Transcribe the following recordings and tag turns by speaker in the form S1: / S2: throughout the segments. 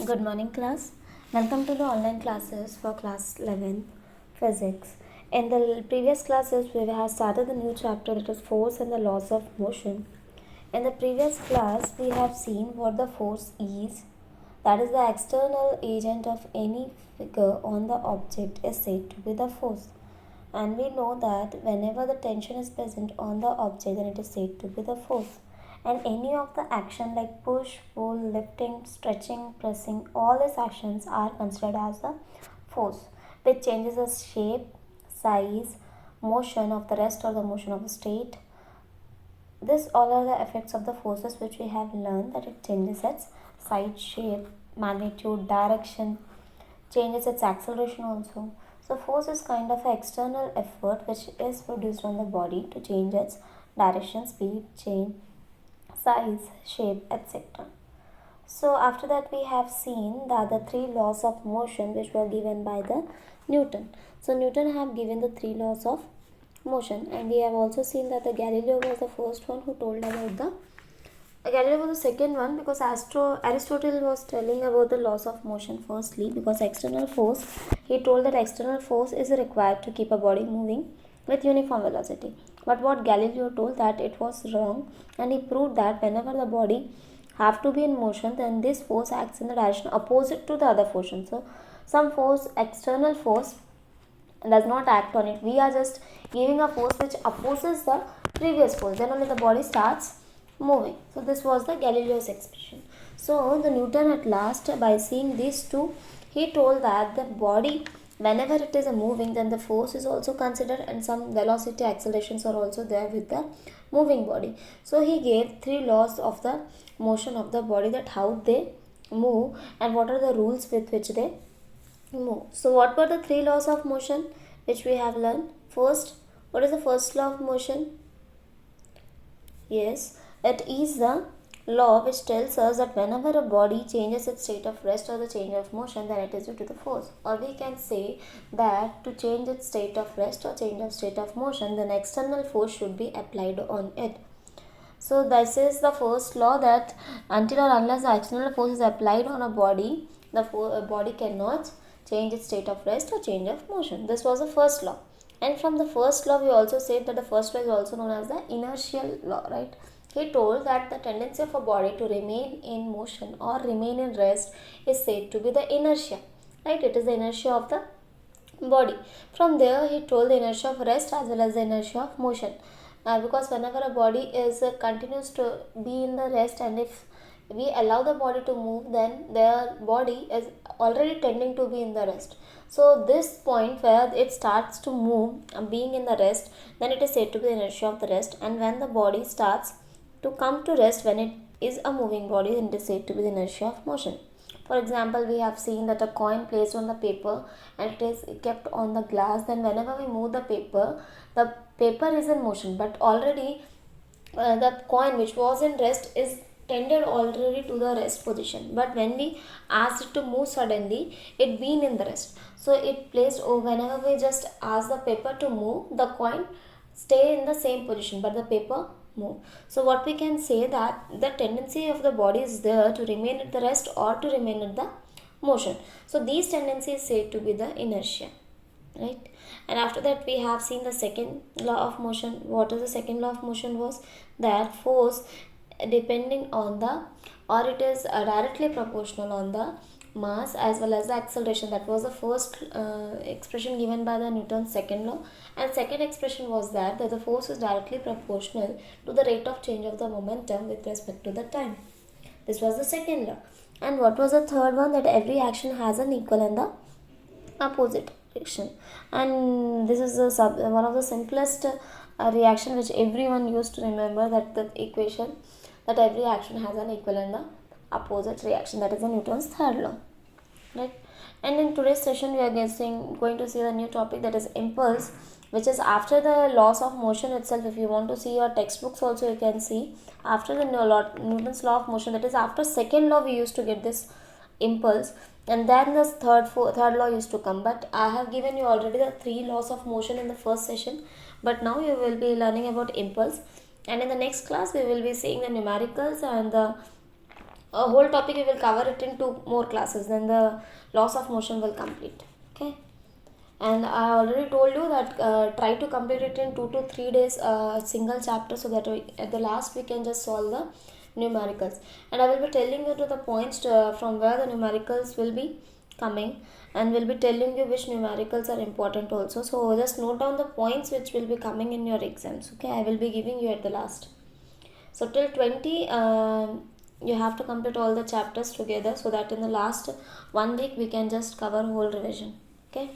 S1: Good morning, class. Welcome to the online classes for class 11 physics. In the previous classes, we have started the new chapter that is force and the laws of motion. In the previous class, we have seen what the force is. That is the external agent of any figure on the object is said to be the force. And we know that whenever the tension is present on the object, then it is said to be the force. And any of the action like push, pull, lifting, stretching, pressing, all these actions are considered as the force, which changes the shape, size, motion of the rest or the motion of the state. This all are the effects of the forces which we have learned, that it changes its size, shape, magnitude, direction, changes its acceleration also. So force is kind of an external effort which is produced on the body to change its direction, speed, change, size, shape, etc. So after that we have seen that the three laws of motion which were given by the Newton. So Newton have given the three laws of motion, and we have also seen that the Galileo was the first one who told about the Galileo was the second one because Aristotle was telling about the laws of motion firstly, because external force, he told that external force is required to keep a body moving with uniform velocity. But what Galileo told, that it was wrong, and he proved that whenever the body have to be in motion, then this force acts in the direction opposite to the other force. So some force, external force, does not act on it. We are just giving a force which opposes the previous force, then only the body starts moving. So this was the Galileo's expression. So the Newton at last, by seeing these two, he told that the body, whenever it is moving, then the force is also considered, and some velocity accelerations are also there with the moving body. So he gave three laws of the motion of the body, that how they move and what are the rules with which they move. So what were the three laws of motion which we have learned? First, what is the first law of motion? Yes, it is the law which tells us that whenever a body changes its state of rest or the change of motion, then it is due to the force. Or we can say that to change its state of rest or change of state of motion, then external force should be applied on it. So this is the first law, that until or unless the external force is applied on a body, the body cannot change its state of rest or change of motion. This was the first law. And from the first law, we also said that the first law is also known as the inertial law, right? He told that the tendency of a body to remain in motion or remain in rest is said to be the inertia, right? It is the inertia of the body. From there, he told the inertia of rest as well as the inertia of motion. Because whenever a body is continues to be in the rest, and if we allow the body to move, then their body is already tending to be in the rest. So this point where it starts to move, being in the rest, then it is said to be the inertia of the rest. And when the body starts to come to rest, when it is a moving body, then it is said to be the inertia of motion. For example, we have seen that a coin placed on the paper and it is kept on the glass, then whenever we move the paper is in motion, but already the coin which was in rest is tended already to the rest position. But when we asked it to move suddenly, it been in the rest. So it placed, whenever we just ask the paper to move, the coin stay in the same position, but the paper move. So what we can say, that the tendency of the body is there to remain at the rest or to remain at the motion. So these tendencies said to be the inertia, right? And after that, we have seen the second law of motion. What is the second law of motion? Was that force depending on the, or it is directly proportional on the mass as well as the acceleration. That was the first expression given by the Newton's second law. And second expression was that the force is directly proportional to the rate of change of the momentum with respect to the time. This was the second law. And what was the third one? That every action has an equal and the opposite reaction. And this is one of the simplest reaction which everyone used to remember, that the equation, that every action has an equal and the opposite reaction. That is the Newton's third law, right? And in today's session, we are going to see the new topic, that is impulse, which is after the laws of motion itself. If you want to see your textbooks also, you can see after the Newton's law of motion, that is after second law, we used to get this impulse, and then the third law used to come. But I have given you already the three laws of motion in the first session, but now you will be learning about impulse. And in the next class, we will be seeing the numericals and the a whole topic we will cover it in 2 more classes, then the laws of motion will complete. Okay. And I already told you that try to complete it in 2 to 3 days, single chapter, so that at the last we can just solve the numericals. And I will be telling you to the points from where the numericals will be coming, and will be telling you which numericals are important also. So just note down the points which will be coming in your exams. Okay, I will be giving you at the last. So till 20, you have to complete all the chapters together, so that in the last 1 week we can just cover whole revision. Okay.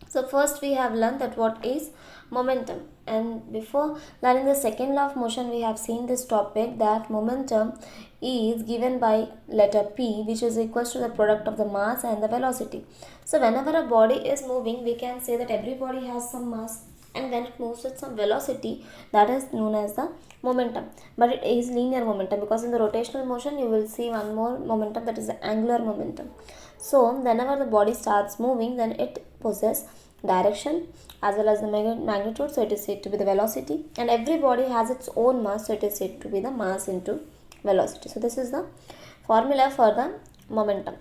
S1: So first we have learned that what is momentum, and before learning the second law of motion we have seen this topic that momentum is given by letter P, which is equals to the product of the mass and the velocity. So whenever a body is moving, we can say that every body has some mass, and when it moves with some velocity, that is known as the momentum. But it is linear momentum, because in the rotational motion you will see one more momentum, that is the angular momentum. So whenever the body starts moving, then it possesses direction as well as the magnitude, so it is said to be the velocity, and every body has its own mass, so it is said to be the mass into velocity. So this is the formula for the momentum.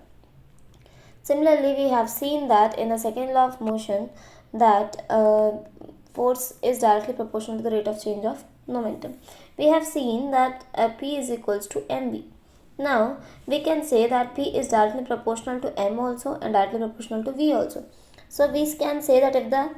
S1: Similarly, we have seen that in the second law of motion that force is directly proportional to the rate of change of momentum. We have seen that P is equals to mv. Now we can say that P is directly proportional to m also and directly proportional to v also. So we can say that if the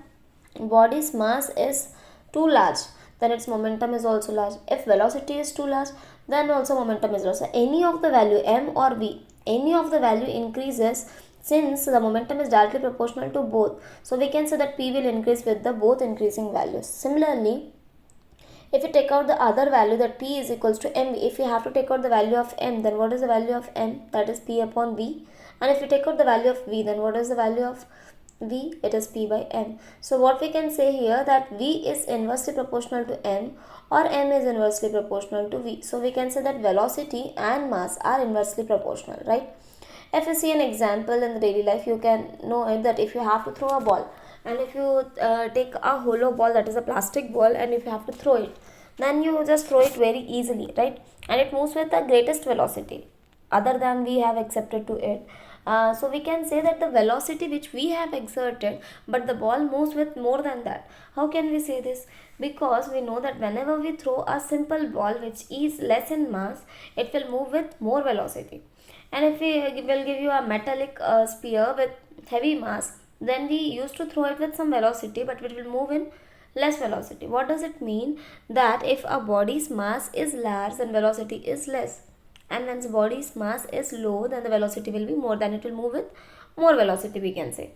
S1: body's mass is too large, then its momentum is also large. If velocity is too large, then also momentum is large. So any of the value m or v, any of the value increases, since the momentum is directly proportional to both. So we can say that P will increase with the both increasing values. Similarly, if you take out the other value, that P is equals to mv, if you have to take out the value of m, then what is the value of m? That is P upon v. And if you take out the value of v, then what is the value of v? It is P by m. So what we can say here, that v is inversely proportional to m, or m is inversely proportional to v. So we can say that velocity and mass are inversely proportional, right? If you see an example in the daily life, you can know it, that if you have to throw a ball, and if you take a hollow ball, that is a plastic ball, and if you have to throw it, then you just throw it very easily, right? And it moves with the greatest velocity other than we have accepted to it. So we can say that the velocity which we have exerted, but the ball moves with more than that. How can we say this? Because we know that whenever we throw a simple ball which is less in mass, it will move with more velocity. And if we will give you a metallic sphere with heavy mass, then we used to throw it with some velocity, but it will move in less velocity. What does it mean? That if a body's mass is large, then velocity is less, and when the body's mass is low, then the velocity will be more, then it will move with more velocity, we can say.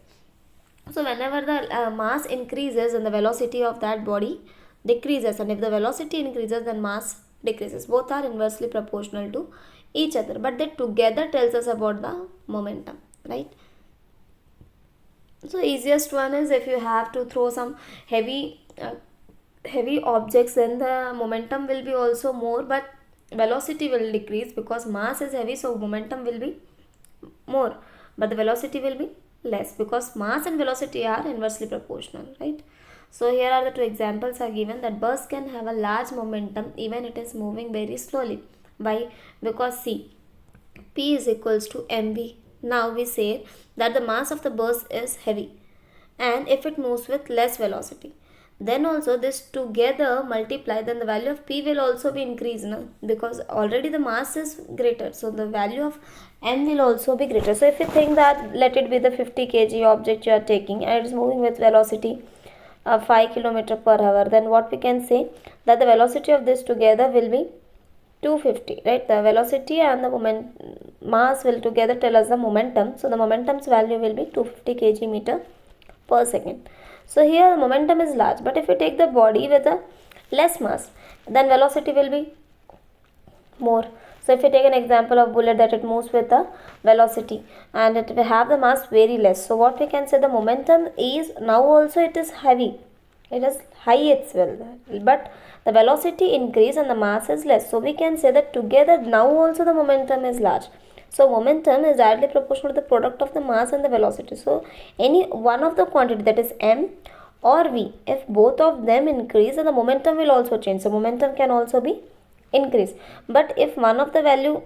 S1: So whenever the mass increases, then the velocity of that body decreases, and if the velocity increases, then mass decreases. Both are inversely proportional to each other, but they together tells us about the momentum, right? So easiest one is, if you have to throw some heavy objects, then the momentum will be also more, but velocity will decrease, because mass is heavy, so momentum will be more, but the velocity will be less, because mass and velocity are inversely proportional, right? So here are the two examples are given, that bus can have a large momentum even it is moving very slowly. Why? Because see, P is equals to mv. Now we say that the mass of the bus is heavy, and if it moves with less velocity, then also this together multiply, then the value of P will also be increased, no? Because already the mass is greater, so the value of m will also be greater. So if you think that, let it be the 50 kg object you are taking, and it is moving with velocity 5 km per hour, then what we can say, that the velocity of this together will be 250, right? The velocity and the mass will together tell us the momentum. So the momentum's value will be 250 kg meter per second. So here the momentum is large, but if you take the body with a less mass, then velocity will be more. So if you take an example of bullet, that it moves with a velocity and it will have the mass very less. So what we can say, the momentum is now also it is heavy, it is high itself, but the velocity increase and the mass is less. So we can say that together now also the momentum is large. So momentum is directly proportional to the product of the mass and the velocity. So any one of the quantity, that is m or v, if both of them increase, then the momentum will also change. So momentum can also be increase. But if one of the value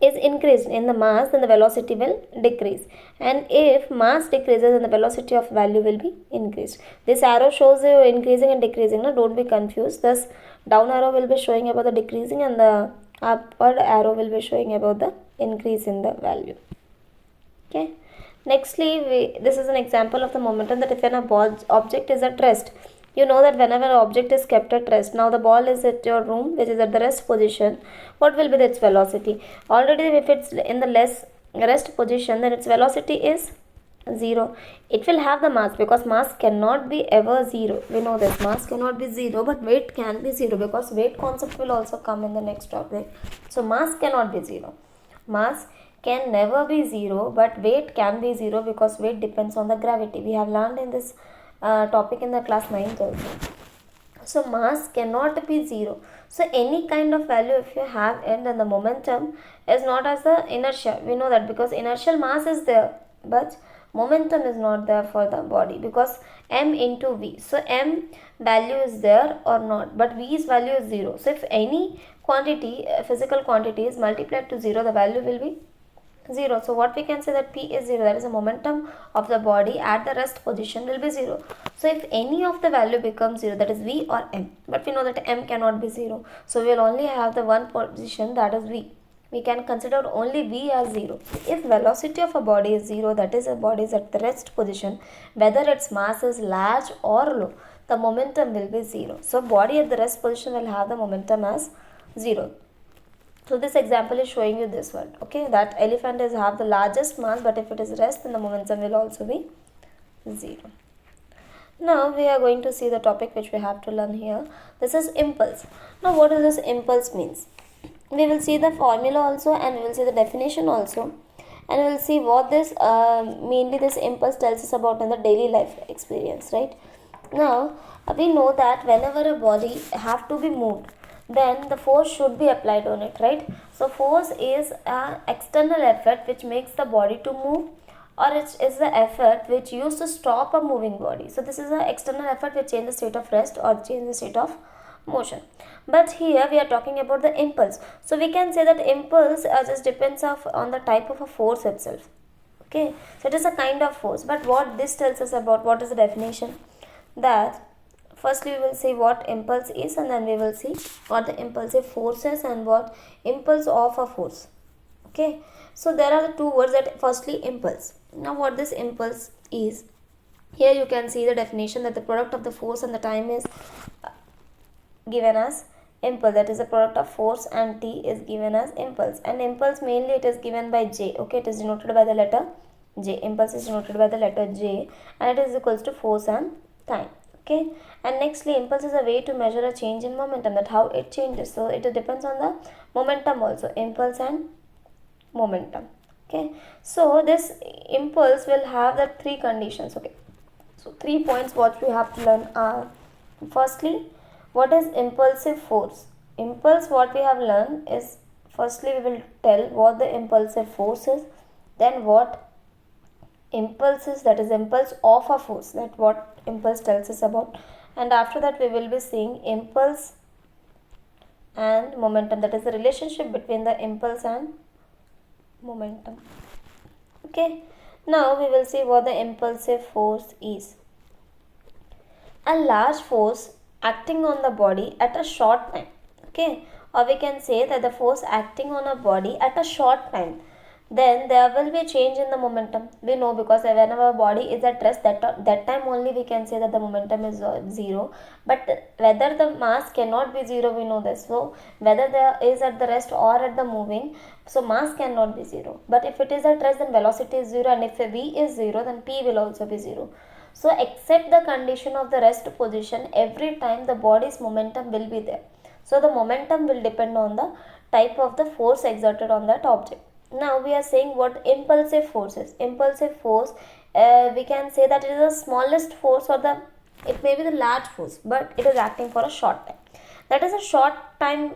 S1: is increased in the mass, then the velocity will decrease, and if mass decreases, then the velocity of value will be increased. This arrow shows you increasing and decreasing. Now don't be confused. Thus down arrow will be showing about the decreasing, and the upward arrow will be showing about the increase in the value. Okay. Nextly, this is an example of the momentum, that if an object is at rest, you know that whenever an object is kept at rest, now the ball is at your room, which is at the rest position, what will be its velocity? Already if it's in the rest position, then its velocity is 0. It will have the mass, because mass cannot be ever 0. We know this, mass cannot be 0, but weight can be 0, because weight concept will also come in the next topic. So mass cannot be 0. Mass can never be 0, but weight can be 0, because weight depends on the gravity. We have learned in this topic in the class 9th also. So mass cannot be 0. So any kind of value if you have it, then the momentum is not as the inertia. We know that, because inertial mass is there, but momentum is not there for the body, because m into v. So m value is there or not, but v's value is 0. So if any quantity, physical quantity, is multiplied to 0, the value will be 0. So what we can say, that p is 0, that is the momentum of the body at the rest position will be 0. So if any of the value becomes 0, that is v or m, but we know that m cannot be 0, so we will only have the one position, that is v. We can consider only v as 0. If velocity of a body is 0, that is a body is at the rest position, whether its mass is large or low, the momentum will be 0. So body at the rest position will have the momentum as 0. So this example is showing you this one, okay, that elephant is have the largest mass, but if it is rest, then the momentum will also be 0. Now we are going to see the topic which we have to learn here. This is impulse. Now what does this impulse means? We will see the formula also, and we will see the definition also, and we will see what this mainly this impulse tells us about in the daily life experience, right? Now we know that whenever a body have to be moved, then the force should be applied on it, right? So force is an external effort which makes the body to move, or it is the effort which used to stop a moving body. So this is an external effort which changes the state of rest or change the state of motion. But here we are talking about the impulse. So we can say that impulse just depends on the type of a force itself. Okay, so it is a kind of force. But what this tells us about, what is the definition? That firstly we will see what impulse is, and then we will see what the impulsive force is and what impulse of a force. Okay, so there are the two words, that firstly impulse. Now what this impulse is, here you can see the definition, that the product of the force and the time is given as impulse, that is the product of force and t is given as impulse. And impulse mainly it is given by j, okay, it is denoted by the letter j. Impulse is denoted by the letter j, and it is equals to force and time. Okay, and nextly impulse is a way to measure a change in momentum, that how it changes. So it depends on the momentum also, impulse and momentum. Okay, so this impulse will have the three conditions. Okay, so 3 points what we have to learn are, firstly, what is impulsive force? Impulse, what we have learned is, firstly we will tell what the impulsive force is, then what impulse is, that is impulse of a force, that what impulse tells us about, and after that we will be seeing impulse and momentum, that is the relationship between the impulse and momentum. Okay, now we will see what the impulsive force is. A large force acting on the body at a short time, okay, or we can say that the force acting on a body at a short time, then there will be a change in the momentum. We know, because whenever a body is at rest, that time only we can say that the momentum is 0, but whether the mass cannot be 0, we know this. So whether there is at the rest or at the moving, so mass cannot be 0, but if it is at rest, then velocity is 0, and if v is 0, then p will also be 0. So except the condition of the rest position, every time the body's momentum will be there. So the momentum will depend on the type of the force exerted on that object. Now we are saying what impulsive force is. Impulsive force, we can say that it is the smallest force, or it may be the large force, but it is acting for a short time. That is a short time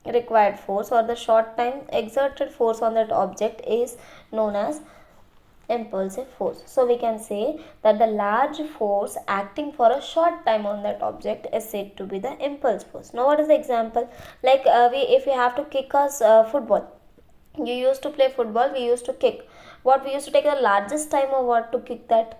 S1: required force, or the short time exerted force on that object is known as impulsive force. So we can say that the large force acting for a short time on that object is said to be the impulse force. Now what is the example? Like if we have to kick a football, You used to play football, we used to kick. What we used to take the largest time or what to kick that.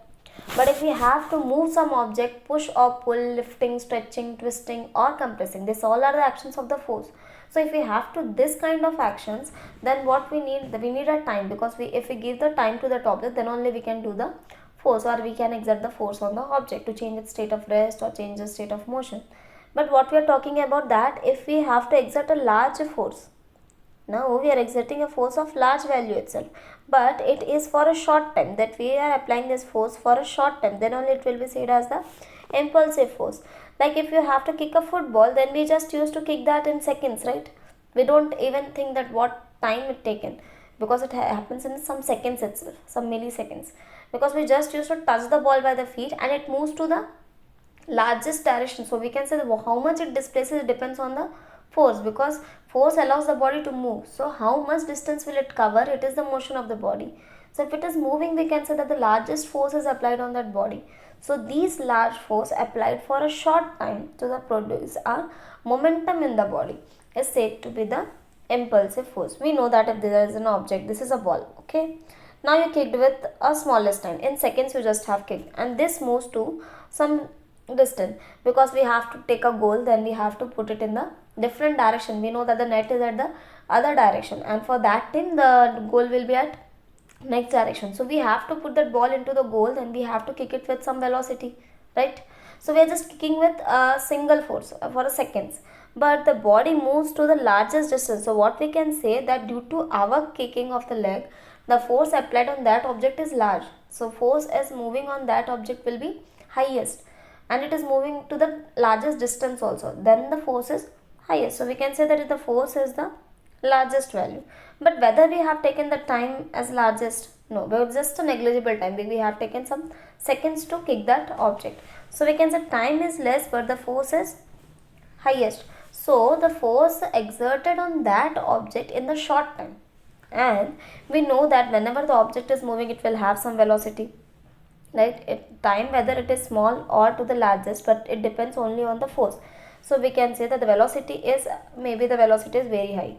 S1: But if we have to move some object, push or pull, lifting, stretching, twisting or compressing, this all are the actions of the force. So if we have to this kind of actions, then what we need a time, because if we give the time to that object, then only we can do the force, or we can exert the force on the object to change its state of rest or change the state of motion. But what we are talking about, that if we have to exert a large force, now we are exerting a force of large value itself, but it is for a short time, that we are applying this force for a short time, then only it will be said as the impulsive force. Like if you have to kick a football, then we just used to kick that in seconds, right? We don't even think that what time it taken, because it happens in some seconds itself, some milliseconds, because we just used to touch the ball by the feet and it moves to the largest direction. So we can say that how much it displaces depends on the force, because force allows the body to move. So how much distance will it cover? It is the motion of the body. So if it is moving, we can say that the largest force is applied on that body. So these large force applied for a short time to the produce a momentum in the body is said to be the impulsive force. We know that if there is an object, this is a ball, okay, now you kicked with a smallest time, in seconds you just have kicked, and this moves to some distance, because we have to take a goal, then we have to put it in the different direction. We know that the net is at the other direction, and for that time the goal will be at next direction. So we have to put that ball into the goal, then we have to kick it with some velocity, right? So we are just kicking with a single force for a seconds, but the body moves to the largest distance. So what we can say, that due to our kicking of the leg, the force applied on that object is large. So force is moving on that object will be highest, and it is moving to the largest distance also, then the force is highest. So we can say that the force is the largest value. But whether we have taken the time as largest, no, but just a negligible time, we have taken some seconds to kick that object. So we can say time is less but the force is highest. So the force exerted on that object in the short time, and we know that whenever the object is moving, it will have some velocity, right? Time, whether it is small or to the largest, but it depends only on the force. So we can say that the velocity is, maybe the velocity is very high.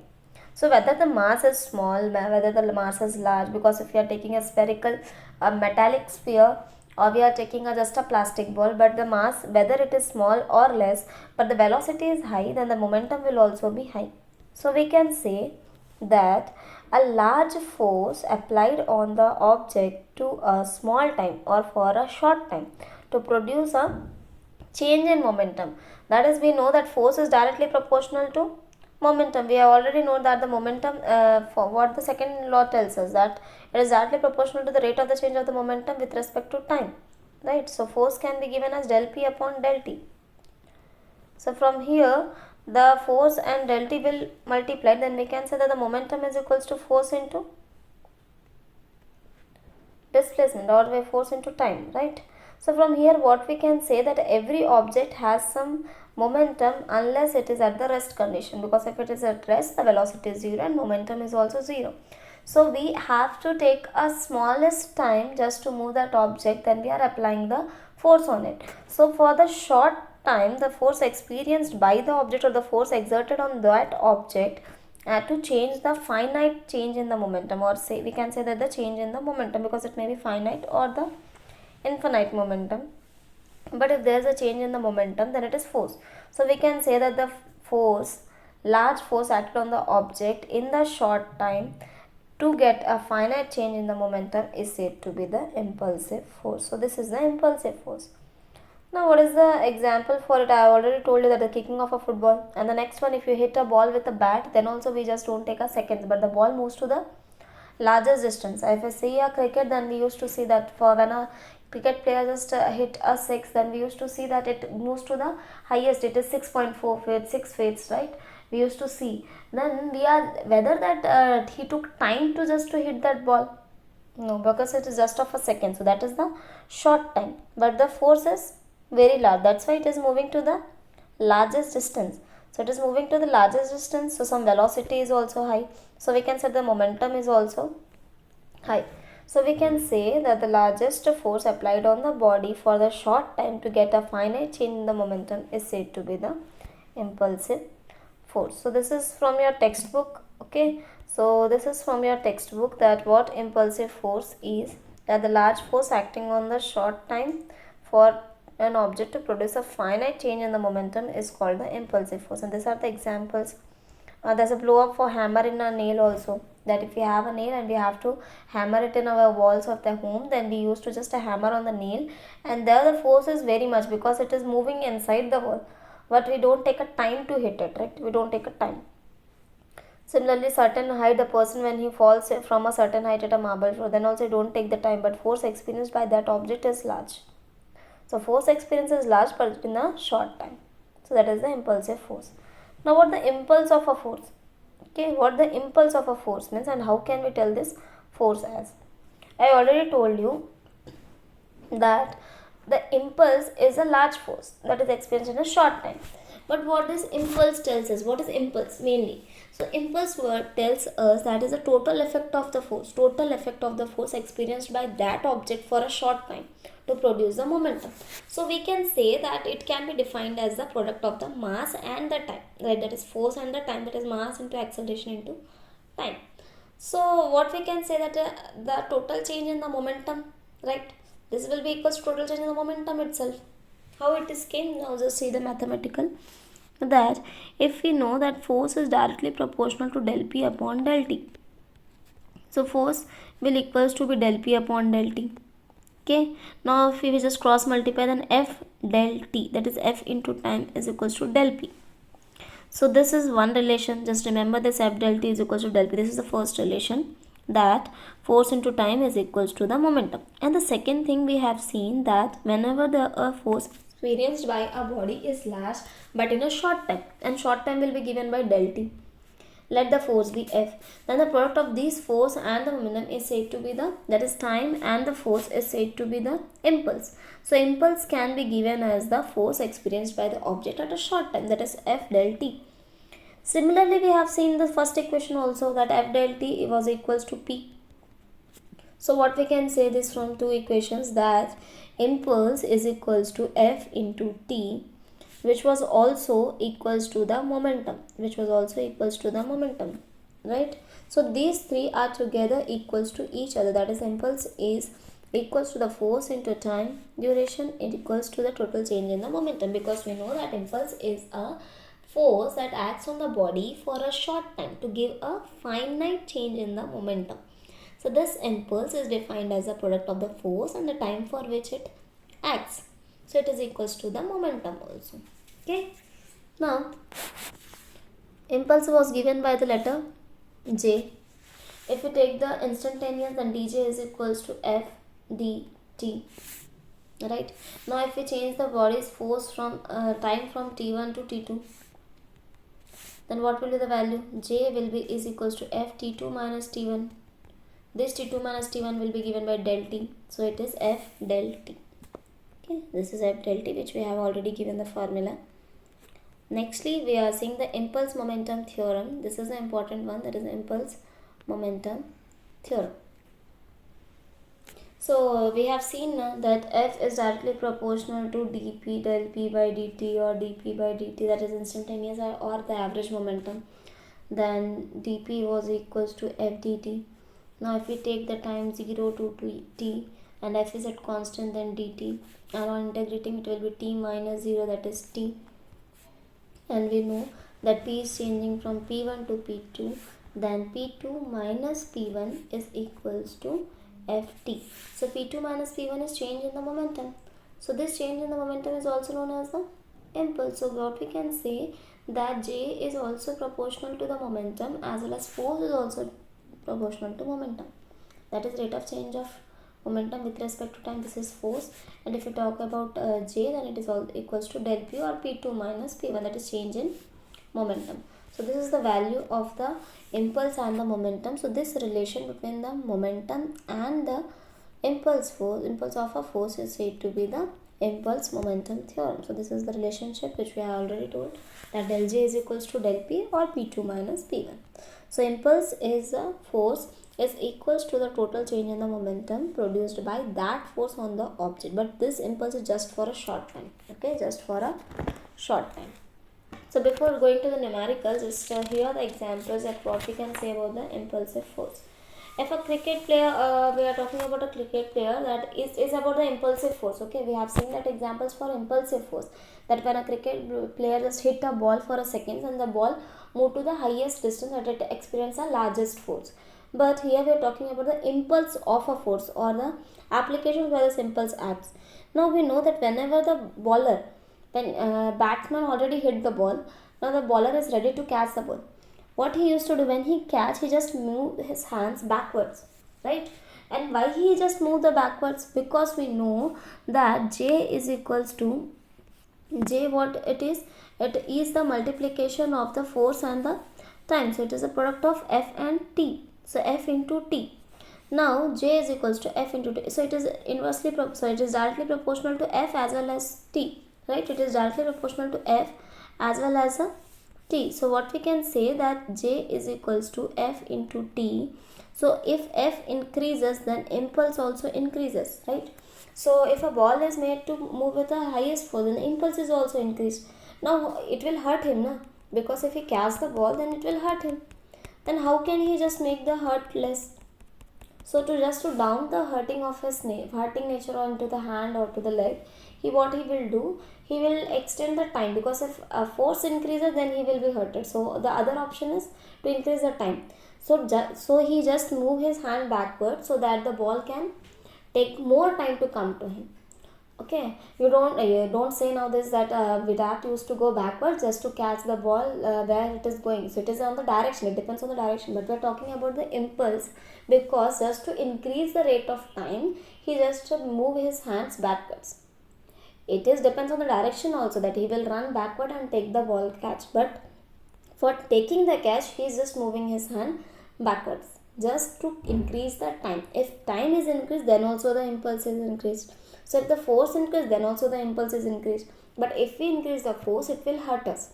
S1: So whether the mass is small, whether the mass is large, because if we are taking a spherical, a metallic sphere, or we are taking just a plastic ball, but the mass, whether it is small or less, but the velocity is high, then the momentum will also be high. So we can say that a large force applied on the object to a small time or for a short time to produce a change in momentum. That is, we know that force is directly proportional to momentum. We have already known that the momentum, for what the second law tells us, that it is directly proportional to the rate of the change of the momentum with respect to time, right? So force can be given as del P upon del T. So from here the force and del T will multiply, then we can say that the momentum is equals to force into displacement, or force into time, right? So from here what we can say, that every object has some momentum unless it is at the rest condition, because if it is at rest, the velocity is 0 and momentum is also 0. So we have to take a smallest time just to move that object, then we are applying the force on it. So for the short time, the force experienced by the object, or the force exerted on that object, to change the finite change in the momentum, or say we can say that the change in the momentum, because it may be finite or the infinite momentum. But if there is a change in the momentum, then it is force. So we can say that the force, large force acted on the object in the short time to get a finite change in the momentum is said to be the impulsive force. So this is the impulsive force. Now what is the example for it? I have already told you that the kicking of a football, and the next one, if you hit a ball with a bat, then also we just don't take a second, but the ball moves to the largest distance. If I see a cricket, then we used to see that for when a cricket player just hit a 6, then we used to see that it moves to the highest, it is 6.4 feet, 6 feet, right? We used to see. Then we are, whether that he took time to just to hit that ball, no, because it is just of a second, so that is the short time, but the force is very large, that's why it is moving to the largest distance. So it is moving to the largest distance, so some velocity is also high, so we can say the momentum is also high. So we can say that the largest force applied on the body for the short time to get a finite change in the momentum is said to be the impulsive force. So this is from your textbook, okay. So this is from your textbook, that what impulsive force is, that the large force acting on the short time for an object to produce a finite change in the momentum is called the impulsive force. And these are the examples. There's a blow up for hammer in a nail also, that if we have a nail and we have to hammer it in our walls of the home, then we used to just a hammer on the nail, and there the force is very much because it is moving inside the wall, but we don't take a time to hit it, right? We don't take a time. Similarly, certain height, the person when he falls from a certain height at a marble floor, then also don't take the time, but force experienced by that object is large. So force experience is large but in a short time. So that is the impulsive force. Now what the impulse of a force? Okay, what the impulse of a force means and how can we tell this force as? I already told you that the impulse is a large force that is experienced in a short time. But what this impulse tells us? What is impulse mainly? So impulse word tells us that is a total effect of the force experienced by that object for a short time to produce the momentum. So we can say that it can be defined as the product of the mass and the time, right? That is force and the time, that is mass into acceleration into time. So what we can say, that the total change in the momentum, right? This will be equals to total change in the momentum itself. How it is came? Now just see the mathematical, that if we know that force is directly proportional to del P upon del T. So force will equals to be del P upon del T. Okay. Now if we just cross multiply, then F del T, that is F into time, is equals to del P. So this is one relation. Just remember this, F del T is equals to del P. This is the first relation, that force into time is equals to the momentum. And the second thing we have seen, that whenever the force experienced by a body is large but in a short time, and short time will be given by del T, let the force be F, then the product of these force and the momentum is said to be the, that is time and the force is said to be the impulse. So impulse can be given as the force experienced by the object at a short time, that is F del T. Similarly, we have seen the first equation also, that F del T was equals to P. So what we can say this from two equations, that impulse is equals to F into T, which was also equals to the momentum, right? So these three are together equals to each other, that is impulse is equals to the force into time duration, it equals to the total change in the momentum, because we know that impulse is a force that acts on the body for a short time to give a finite change in the momentum. So this impulse is defined as a product of the force and the time for which it acts. So it is equals to the momentum also. Okay. Now impulse was given by the letter J. If we take the instantaneous, then dj is equals to F dt. Right. Now if we change the body's force from time from t1 to t2, then what will be the value? J will be is equals to F t2 minus t1. This t2 minus t1 will be given by del t. So it is F del t. Okay, this is F del t, which we have already given the formula. Nextly, we are seeing the impulse momentum theorem. This is an important one, that is impulse momentum theorem. So we have seen that F is directly proportional to dp del p by dt, or dp by dt, that is instantaneous or the average momentum. Then dp was equals to F dt. Now if we take the time 0 to t and F is at constant, then dt, and on integrating it will be t minus 0, that is t. And we know that p is changing from p1 to p2, then p2 minus p1 is equals to ft. So p2 minus p1 is change in the momentum. So this change in the momentum is also known as the impulse. So what we can say, that J is also proportional to the momentum, as well as force is also proportional to momentum. That is rate of change of momentum with respect to time. This is force. And if we talk about J, then it is all equals to del P or P2 minus P1, that is change in momentum. So this is the value of the impulse and the momentum. So this relation between the momentum and the impulse of a force is said to be the impulse momentum theorem. So this is the relationship which we have already told, that del J is equals to del P or P2 minus P1. So impulse is a force is equals to the total change in the momentum produced by that force on the object, but this impulse is just for a short time. Okay, just for a short time. So before going to the numericals, just here are the examples that what we can say about the impulsive force. If a cricket player, we are talking about a cricket player, that is about the impulsive force. Okay, we have seen that examples for impulsive force, that when a cricket player just hit a ball for a second and the ball moved to the highest distance, that it experiences the largest force. But here we are talking about the impulse of a force, or the application where this impulse acts. Now we know that whenever the bowler, when batsman already hit the ball, now the bowler is ready to catch the ball. What he used to do, when he catch, he just move his hands backwards, right? And why he just move the backwards? Because we know that J is equals to J, what it is? It is the multiplication of the force and the time. So it is a product of F and T. So F into T. Now J is equals to F into T. So it is inversely, so it is directly proportional to F as well as T, right? It is directly proportional to F as well as a T. So what we can say, that J is equals to F into T. So if F increases, then impulse also increases, right? So if a ball is made to move with the highest force, then the impulse is also increased. Now it will hurt him, na? Because if he catches the ball, then it will hurt him. Then how can he just make the hurt less? So to down the hurting of his hurting nature onto the hand or to the leg, what he will do, he will extend the time, because if force increases, then he will be hurted. So the other option is to increase the time. So he just move his hand backward so that the ball can take more time to come to him. Okay, you don't say now this, that Virat used to go backwards just to catch the ball where it is going. So it is on the direction, it depends on the direction. But we are talking about the impulse, because just to increase the rate of time, he just move his hands backwards. It is depends on the direction also, that he will run backward and take the ball catch. But for taking the catch, he is just moving his hand backwards just to increase the time. If time is increased, then also the impulse is increased. So if the force increases, then also the impulse is increased. But if we increase the force, it will hurt us.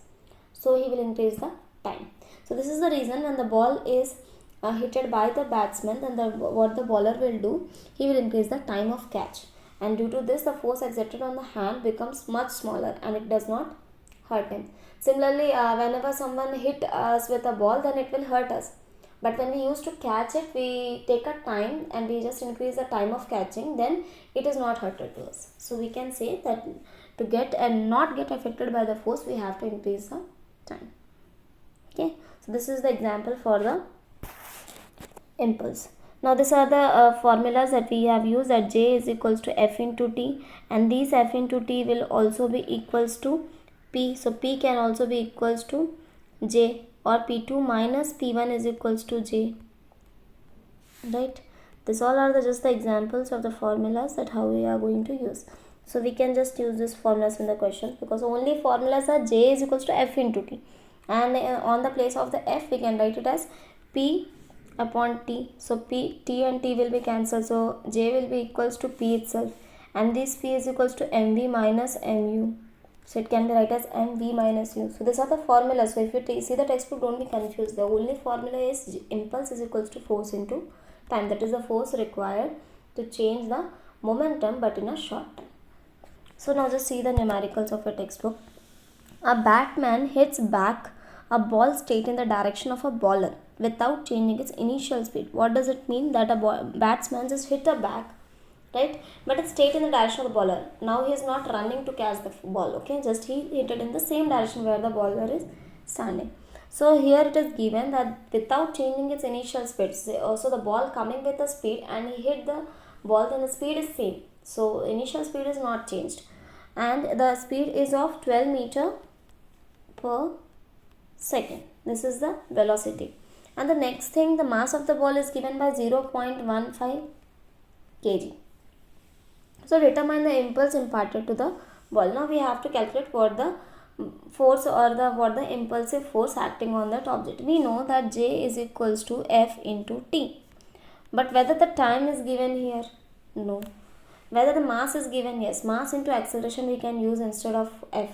S1: So he will increase the time. So this is the reason, when the ball is hit by the batsman, then what the bowler will do, he will increase the time of catch. And due to this, the force exerted on the hand becomes much smaller and it does not hurt him. Similarly, whenever someone hit us with a ball, then it will hurt us. But when we used to catch it, we take a time and we just increase the time of catching, then it is not hurted to us. So we can say that to get and not get affected by the force, we have to increase the time. Okay, so this is the example for the impulse. Now these are the formulas that we have used, that J is equals to F into T, and these F into T will also be equals to P. So P can also be equals to J, or P2 minus P1 is equals to J, right? This all are just the examples of the formulas that how we are going to use. So we can just use these formulas in the question, because only formulas are J is equals to F into T, and on the place of the F we can write it as P upon T. So P, T and T will be cancelled, so J will be equals to P itself, and this P is equals to mv minus mu. So it can be written as mv minus u. So these are the formulas. So if you see the textbook, don't be confused. The only formula is impulse is equals to force into time. That is the force required to change the momentum, but in a short time. So now just see the numericals of a textbook. A batsman hits back a ball straight in the direction of a bowler without changing its initial speed. What does it mean? That a batsman just hit a back, right, but it's straight in the direction of the bowler. Now he is not running to catch the ball, okay, just he hit it in the same direction where the bowler is standing. So here it is given that without changing its initial speed, so the ball coming with the speed and he hit the ball, then the speed is same, so initial speed is not changed, and the speed is of 12 meter per second. This is the velocity. And the next thing, the mass of the ball is given by 0.15 kg. So determine the impulse imparted to the ball. Now we have to calculate what the force, or what the impulsive force acting on that object. We know that J is equals to F into T. But whether the time is given here? No. Whether the mass is given? Yes. Mass into acceleration we can use instead of F.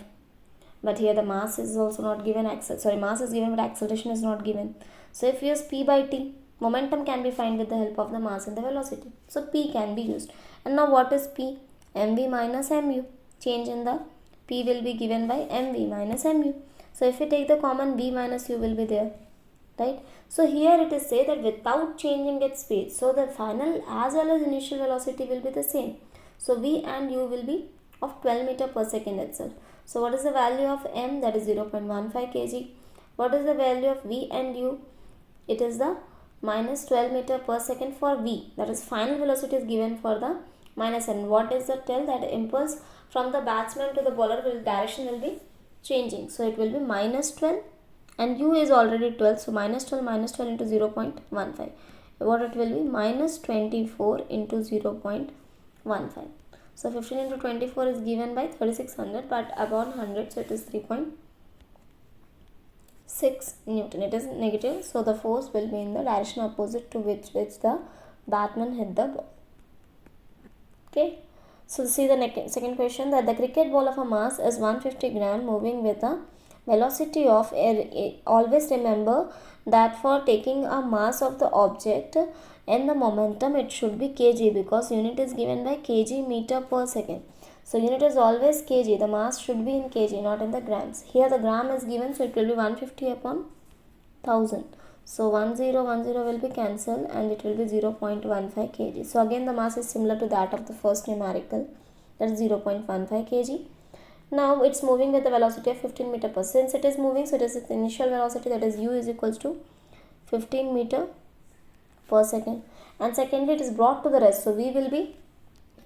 S1: But here the mass is also not given. Mass is given but acceleration is not given. So if you use P by T, momentum can be found with the help of the mass and the velocity. So P can be used. And now what is P? mv minus mu. Change in the P will be given by mv minus mu. So if we take the common, v minus u will be there, right? So here it is say that without changing its speed, so the final as well as initial velocity will be the same. So v and u will be of 12 meter per second itself. So what is the value of m? That is 0.15 kg. What is the value of v and u? It is the minus 12 meter per second for v. That is final velocity is given for the minus n. What is the tell? That impulse from the batsman to the bowler direction will be changing. So it will be minus 12 and u is already 12. So minus 12 into 0.15. What it will be? Minus 24 into 0.15. So 15 into 24 is given by 3600, but upon 100, so it is 3.6 Newton. It is negative, so the force will be in the direction opposite to which the batsman hit the ball. Okay. So see the second question, that the cricket ball of a mass is 150 gram moving with a velocity of air. Always remember that for taking a mass of the object and the momentum, it should be kg, because unit is given by kg meter per second. So unit is always kg. The mass should be in kg, not in the grams. Here the gram is given, so it will be 150 upon 1000. So 1010 will be cancelled and it will be 0.15 kg. So again the mass is similar to that of the first numerical, that is 0.15 kg. Now it's moving with the velocity of 15 meter per second. Since it is moving, so it is its initial velocity, that is u is equals to 15 meter per second. And secondly, it is brought to the rest, so v will be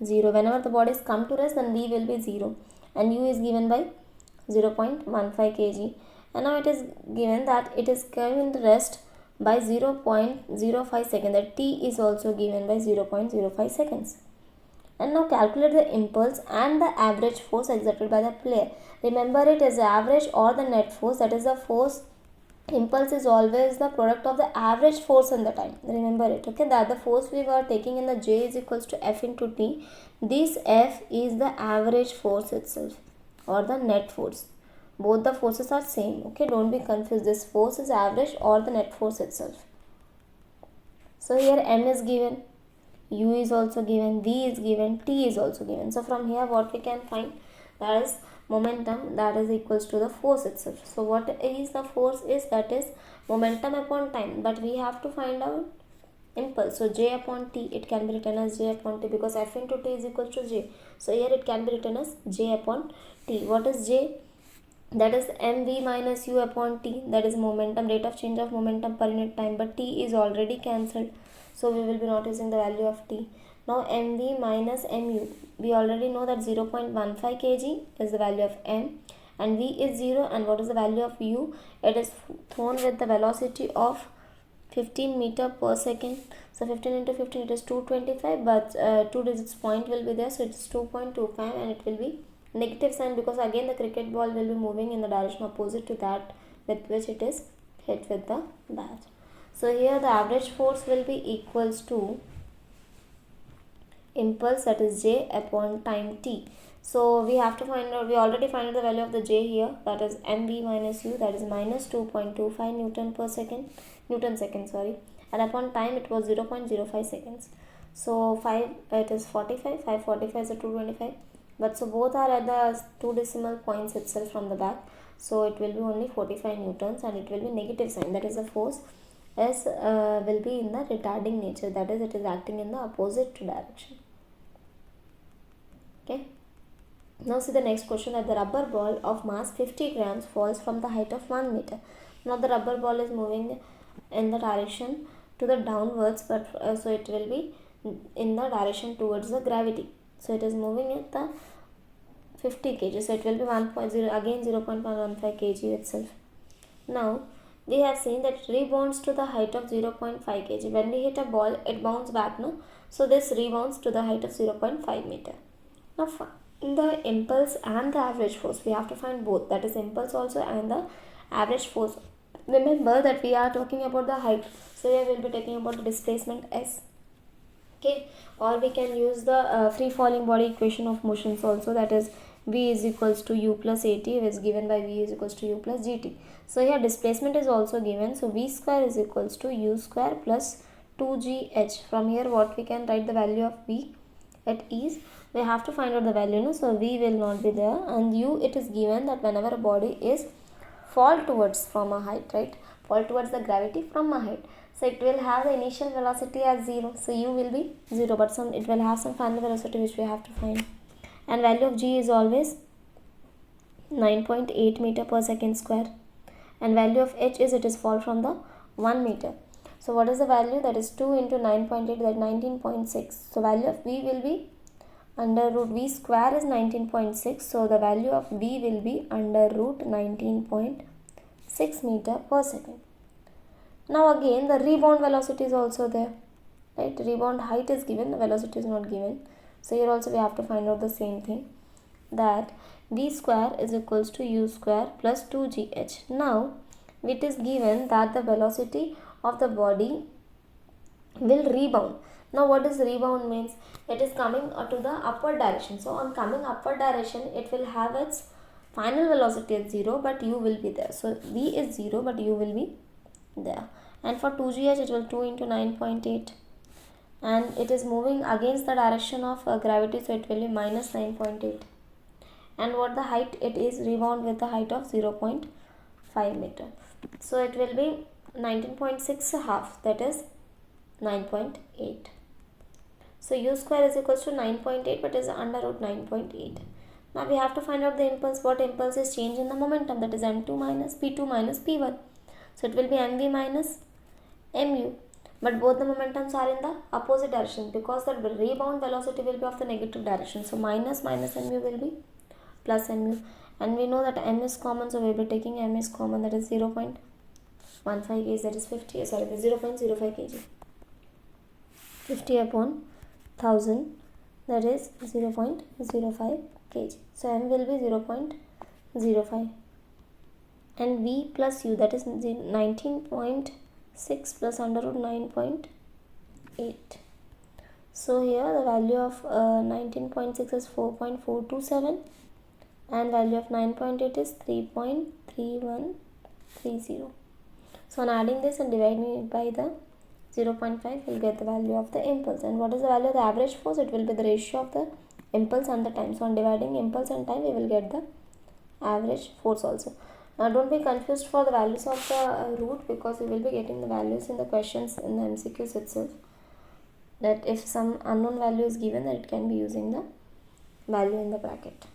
S1: 0. Whenever the bodies come to rest, then v will be 0 and u is given by 0.15 kg. And now it is given that it is given the rest by 0.05 seconds, that t is also given by 0.05 seconds. And now calculate the impulse and the average force exerted by the player. Remember, it is the average or the net force, that is the force. Impulse is always the product of the average force and the time. Remember it, okay? That the force we were taking in the J is equals to F into T. This F is the average force itself or the net force. Both the forces are same, okay? Don't be confused. This force is average or the net force itself. So here M is given, U is also given, V is given, T is also given. So from here what we can find, that is momentum, that is equals to the force itself. So what is the force is, that is momentum upon time, but we have to find out impulse. So J upon T, it can be written as J upon T, because F into T is equals to J. So here it can be written as J upon T. What is J? That is mv minus u upon T, that is momentum, rate of change of momentum per unit time, but T is already cancelled, so we will be not using the value of T. Now mv minus mu, we already know that 0.15 kg is the value of m and v is 0, and what is the value of u? It is thrown with the velocity of 15 meter per second. So 15 into 15, it is 225, but 2 digits point will be there, so it is 2.25 and it will be negative sign, because again the cricket ball will be moving in the direction opposite to that with which it is hit with the bat. So here the average force will be equals to impulse, that is J upon time T. So we have to find out, we already find out the value of the J here, that is mv minus u, that is minus 2.25 Newton second, and upon time it was 0.05 seconds. So 5, it is 45, 545 is a 225, but so both are at the 2 decimal points itself from the back, so it will be only 45 newtons and it will be negative sign, that is the force S will be in the retarding nature, that is it is acting in the opposite direction. Okay. Now see the next question, that the rubber ball of mass 50 grams falls from the height of 1 meter. Now the rubber ball is moving in the direction to the downwards, but so it will be in the direction towards the gravity. So it is moving at the 50 kg, so it will be 1.0, again 0.115 kg itself. Now we have seen that it rebounds to the height of 0.5 kg. When we hit a ball, it bounces back, no? So this rebounds to the height of 0.5 meter. Now find the impulse and the average force. We have to find both, that is impulse also and the average force. Remember that we are talking about the height, so here we will be taking about the displacement S. Okay, or we can use the free falling body equation of motions also, that is v is equals to u plus at, is given by v is equals to u plus gt. So here displacement is also given, so v square is equals to u square plus 2gh. From here what we can write the value of v at is, we have to find out the value, no? So v will not be there, and u, it is given that whenever a body is fall towards from a height, right? Fall towards the gravity from a height. So it will have the initial velocity as 0. So u will be 0, but it will have some final velocity which we have to find. And value of g is always 9.8 meter per second square. And value of h is, it is fall from the 1 meter. So what is the value? That is 2 into 9.8, that 19.6. So value of v will be under root v square is 19.6. So the value of v will be under root 19.6 meter per second. Now again the rebound velocity is also there, right? Rebound height is given, the velocity is not given. So here also we have to find out the same thing, that v square is equals to u square plus 2gh. Now it is given that the velocity of the body will rebound. Now what does rebound means? It is coming to the upward direction. So on coming upward direction, it will have its final velocity at 0, but u will be there. So v is 0, but u will be there. And for 2gh, it will 2 into 9.8, and it is moving against the direction of gravity, so it will be minus 9.8. And what the height? It is rebound with the height of 0.5 meter. So it will be 19.6 half, that is 9.8. So u square is equals to 9.8, but is under root 9.8. Now we have to find out the impulse. What impulse is change in the momentum? That is m2 minus p2 minus p1. So it will be mv minus mu. But both the momentums are in the opposite direction, because the rebound velocity will be of the negative direction. So minus mu will be plus mu. And we know that m is common, so we will be taking m is common, that is 0.15 kg, that is 0.05 kg. 50 upon 1000, that is 0.05 kg. So m will be 0.05. And v plus u, that is 19.6 plus under root 9.8. So here the value of 19.6 is 4.427, and value of 9.8 is 3.3130. So on adding this and dividing it by the 0.5, we'll get the value of the impulse. And what is the value of the average force? It will be the ratio of the impulse and the time. So on dividing impulse and time, we will get the average force also. Now don't be confused for the values of the root, because we will be getting the values in the questions in the MCQs itself. That if some unknown value is given, that it can be using the value in the bracket.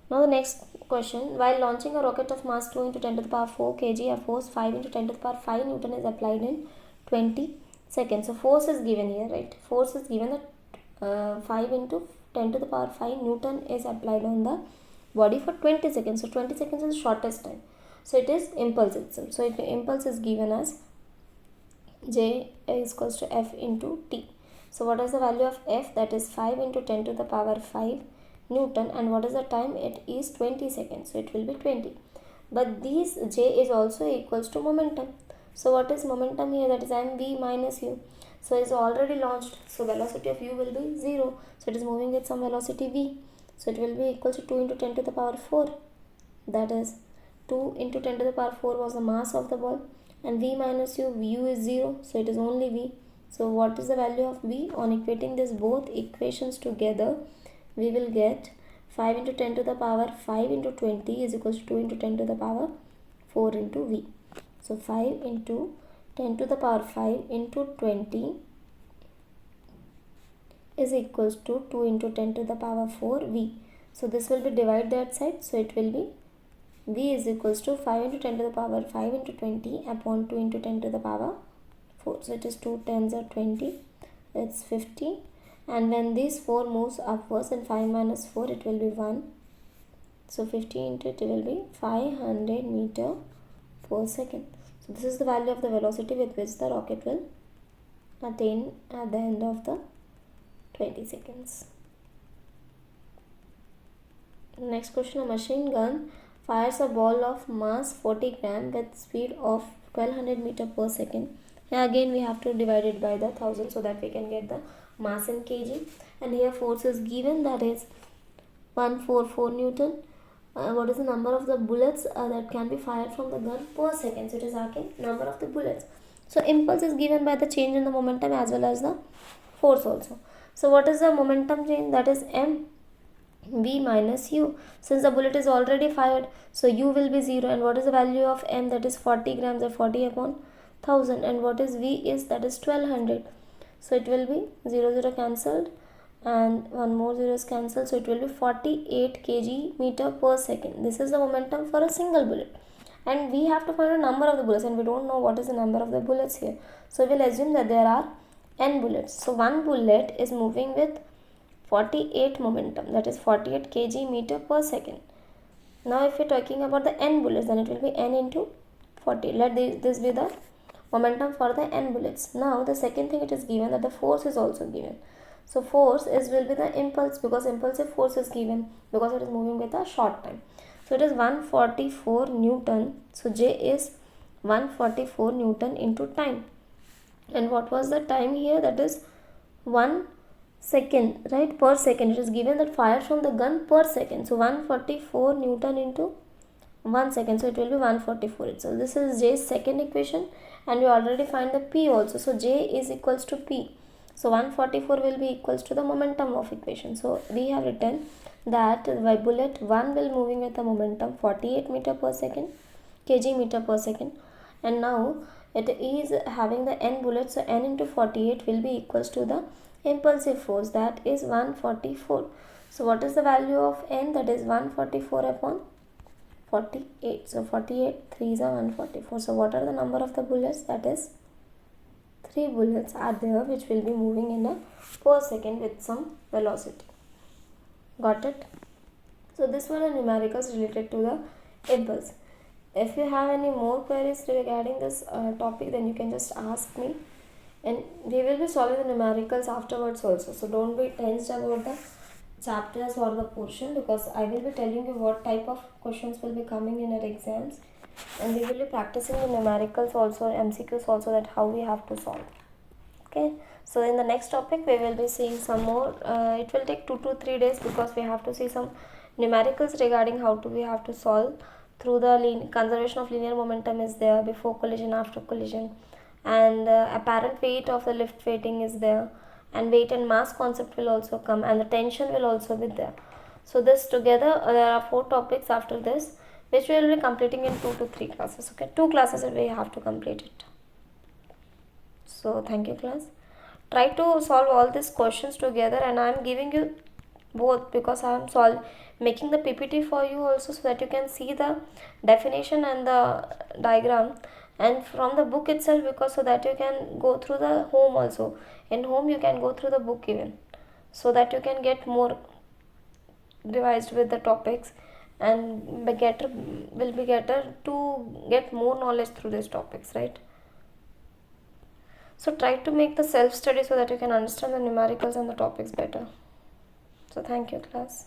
S1: Now the next question, while launching a rocket of mass 2 into 10 to the power 4 kg, a force 5 into 10 to the power 5 Newton is applied in 20 seconds. So force is given here, right? Force is given that 5 into 10 to the power 5 Newton is applied on the body for 20 seconds. So 20 seconds is the shortest time. So it is impulse itself. So if impulse is given as J is equals to F into T. So what is the value of F? That is 5 into 10 to the power 5 Newton. And what is the time? It is 20 seconds. So it will be 20. But this J is also equals to momentum. So what is momentum here? That is mv minus u. So it is already launched. So velocity of u will be 0. So it is moving with some velocity v. So it will be equal to 2 into 10 to the power 4. That is 2 into 10 to the power 4 was the mass of the ball. And v minus u, u is 0. So it is only v. So what is the value of v? On equating this both equations together, we will get 5 into 10 to the power 5 into 20 is equals to 2 into 10 to the power 4 into v. So 5 into 10 to the power 5 into 20 is equals to 2 into 10 to the power 4 v. So this will be divided that side. So it will be v is equals to 5 into 10 to the power 5 into 20 upon 2 into 10 to the power 4. So it is 2 tens are 20. It's 50. And when this 4 moves upwards and 5 minus 4, it will be 1. So 50 into it will be 500 meter per second. So this is the value of the velocity with which the rocket will attain at the end of the 20 seconds. Next question, a machine gun fires a ball of mass 40 gram with speed of 1200 meter per second. Here again we have to divide it by the 1000 so that we can get the mass in kg. And here force is given, that is 144 Newton. What is the number of the bullets that can be fired from the gun per second? So it is asking number of the bullets. So impulse is given by the change in the momentum as well as the force also. So what is the momentum change? That is m. V minus U. Since the bullet is already fired, so U will be 0. And what is the value of M? That is 40 grams, or 40 upon 1000. And what is V is? That is 1200. So it will be 0 0 cancelled, and one more 0 is cancelled. So it will be 48 kg meter per second. This is the momentum for a single bullet. And we have to find a number of the bullets, and we don't know what is the number of the bullets here. So we'll assume that there are n bullets. So one bullet is moving with 48 momentum, that is 48 kg meter per second. Now if we're talking about the n bullets, then it will be n into 40. Let this be the momentum for the n bullets. Now the second thing, it is given that the force is also given. So force will be the impulse, because impulsive force is given because it is moving with a short time. So it is 144 Newton. So J is 144 Newton into time. And what was the time here? That is 1 second, right? Per second. It is given that fired from the gun per second. So 144 Newton into 1 second. So it will be 144 itself. This is J's second equation, and you already find the P also. So J is equals to P. So 144 will be equals to the momentum of equation. So we have written that by bullet 1 will moving with the momentum 48 meter per second, kg meter per second. And now it is having the n bullets, so n into 48 will be equals to the impulsive force, that is 144. So what is the value of n? That is 144 upon 48. So 48 3s are 144. So what are the number of the bullets? That is 3 bullets are there, which will be moving in a per second with some velocity. Got it? So this were the numericals related to the impulse. If you have any more queries regarding this topic, then you can just ask me, and we will be solving the numericals afterwards also. So don't be tensed about the chapters or the portion, because I will be telling you what type of questions will be coming in our exams, and we will be practicing the numericals also, MCQs also, that how we have to solve. Okay, so in the next topic we will be seeing some more. It will take 2 to 3 days, because we have to see some numericals regarding how we have to solve through the conservation of linear momentum is there, before collision, after collision, and apparent weight of the lift weighting is there, and weight and mass concept will also come, and the tension will also be there. So this together, there are 4 topics after this, which we will be completing in 2 to 3 classes. Okay, 2 classes we have to complete it. So thank you class. Try to solve all these questions together, and I am giving you both because I am making the PPT for you also, so that you can see the definition and the diagram, and from the book itself, because so that you can go through the home also. In home you can go through the book even, so that you can get more revised with the topics, and will be better to get more knowledge through these topics, right? So try to make the self study so that you can understand the numericals and the topics better. So thank you class.